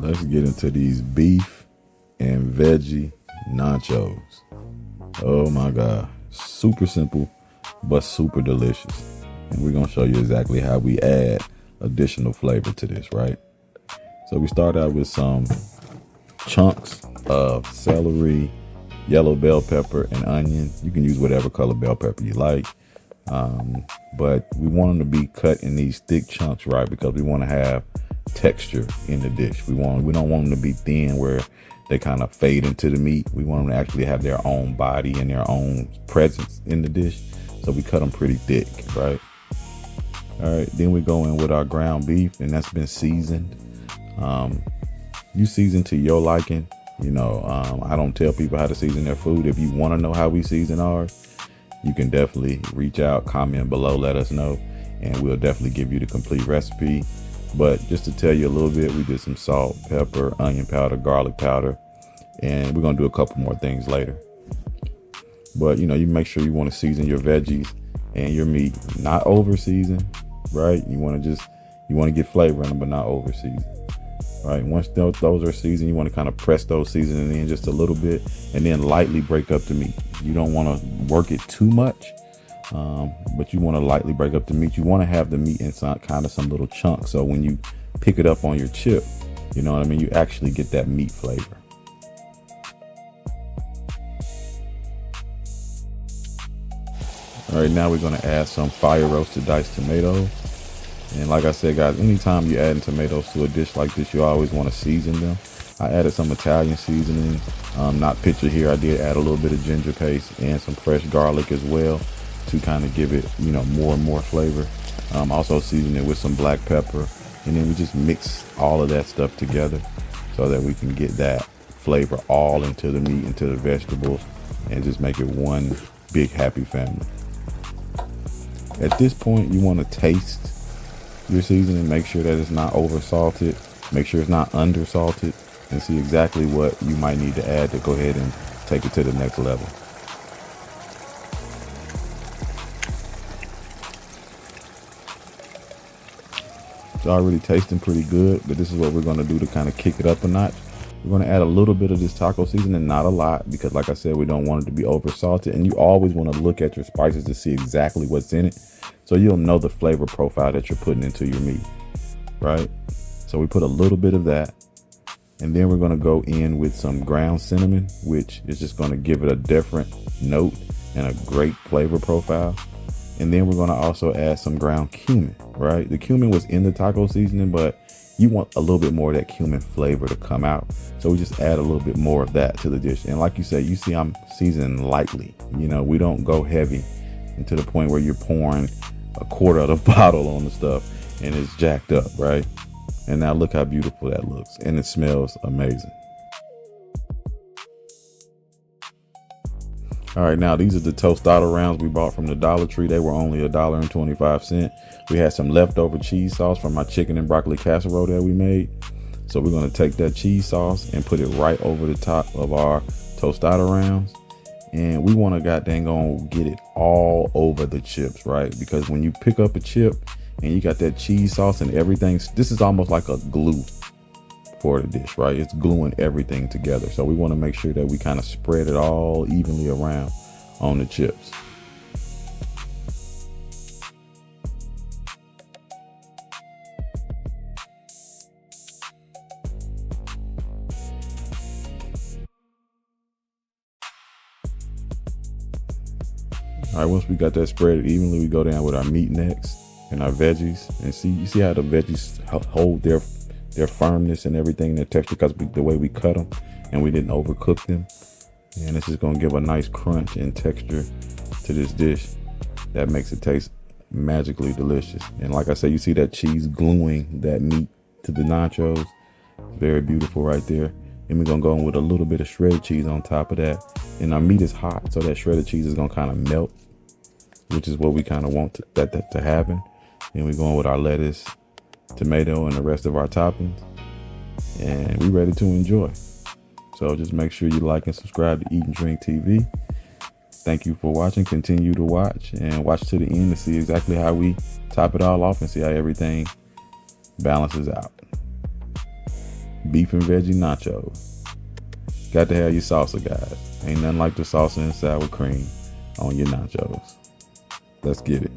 Let's get into these beef and veggie nachos. Oh my God. Super simple, but super delicious. And we're going to show you exactly how we add additional flavor to this, right? So we start out with some chunks of celery, yellow bell pepper, and onion. You can use whatever color bell pepper you like. But we want them to be cut in these thick chunks, right? Because we want to have texture in the dish. We don't want them to be thin where they kind of fade into the meat. We want them to actually have their own body and their own presence in the dish. So we cut them pretty thick, right? All right, then we go in with our ground beef, and that's been seasoned. You season to your liking. I don't tell people how to season their food. If you want to know how we season ours, you can definitely reach out, comment below, let us know, and we'll definitely give you the complete recipe. But just to tell you a little bit, we did some salt, pepper, onion powder, garlic powder, and we're going to do a couple more things later. But, you make sure you want to season your veggies and your meat, not over season, right? You want to get flavor in them, but not over season, right? Once those are seasoned, you want to kind of press those seasoning in just a little bit and then lightly break up the meat. You don't want to work it too much. But you want to lightly break up the meat. You want to have the meat in some little chunks. So when you pick it up on your chip, you actually get that meat flavor. All right, now we're going to add some fire roasted diced tomatoes. And like I said, guys, anytime you're adding tomatoes to a dish like this, you always want to season them. I added some Italian seasoning, not pictured here. I did add a little bit of ginger paste and some fresh garlic as well, to kind of give it, more and more flavor. Also season it with some black pepper, and then we just mix all of that stuff together so that we can get that flavor all into the meat, into the vegetables, and just make it one big happy family. At this point, you want to taste your seasoning, make sure that it's not over salted, make sure it's not under salted, and see exactly what you might need to add to go ahead and take it to the next level. It's already tasting pretty good, but this is what we're going to do to kind of kick it up a notch. We're going to add a little bit of this taco seasoning, not a lot, because like I said, we don't want it to be over salted. And you always want to look at your spices to see exactly what's in it, so you'll know the flavor profile that you're putting into your meat, right? So we put a little bit of that, and then we're going to go in with some ground cinnamon, which is just going to give it a different note and a great flavor profile. And then we're going to also add some ground cumin, right? The cumin was in the taco seasoning, but you want a little bit more of that cumin flavor to come out. So we just add a little bit more of that to the dish. And like you said, you see I'm seasoning lightly. We don't go heavy and to the point where you're pouring a quarter of the bottle on the stuff and it's jacked up, right? And now look how beautiful that looks. And it smells amazing. All right, now these are the tostada rounds we bought from the Dollar Tree. They were only $1.25. We had some leftover cheese sauce from my chicken and broccoli casserole that we made. So we're going to take that cheese sauce and put it right over the top of our tostada rounds. And we want to get it all over the chips, right? Because when you pick up a chip and you got that cheese sauce and everything, this is almost like a glue for the dish, right? It's gluing everything together. So we want to make sure that we kind of spread it all evenly around on the chips. All right, once we got that spread evenly, we go down with our meat next and our veggies, and you see how the veggies hold their firmness and everything, their texture, because the way we cut them and we didn't overcook them. And this is going to give a nice crunch and texture to this dish that makes it taste magically delicious. And like I said, you see that cheese gluing that meat to the nachos. Very beautiful right there. And we're going to go in with a little bit of shredded cheese on top of that. And our meat is hot, so that shredded cheese is going to kind of melt, which is what we kind of want that to happen. And we're going with our lettuce, tomato, and the rest of our toppings, and we're ready to enjoy. So just make sure you like and subscribe to Eat and Drink TV. Thank you for watching. Continue to watch and watch to the end to see exactly how we top it all off and see how everything balances out. beef and veggie nachos. Got to have your salsa, guys. Ain't nothing like the salsa and sour cream on your nachos. Let's get it.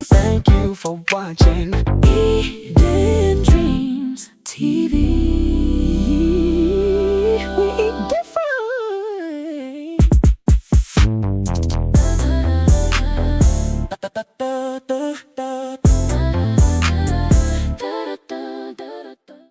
Thank you for watching. Eat this.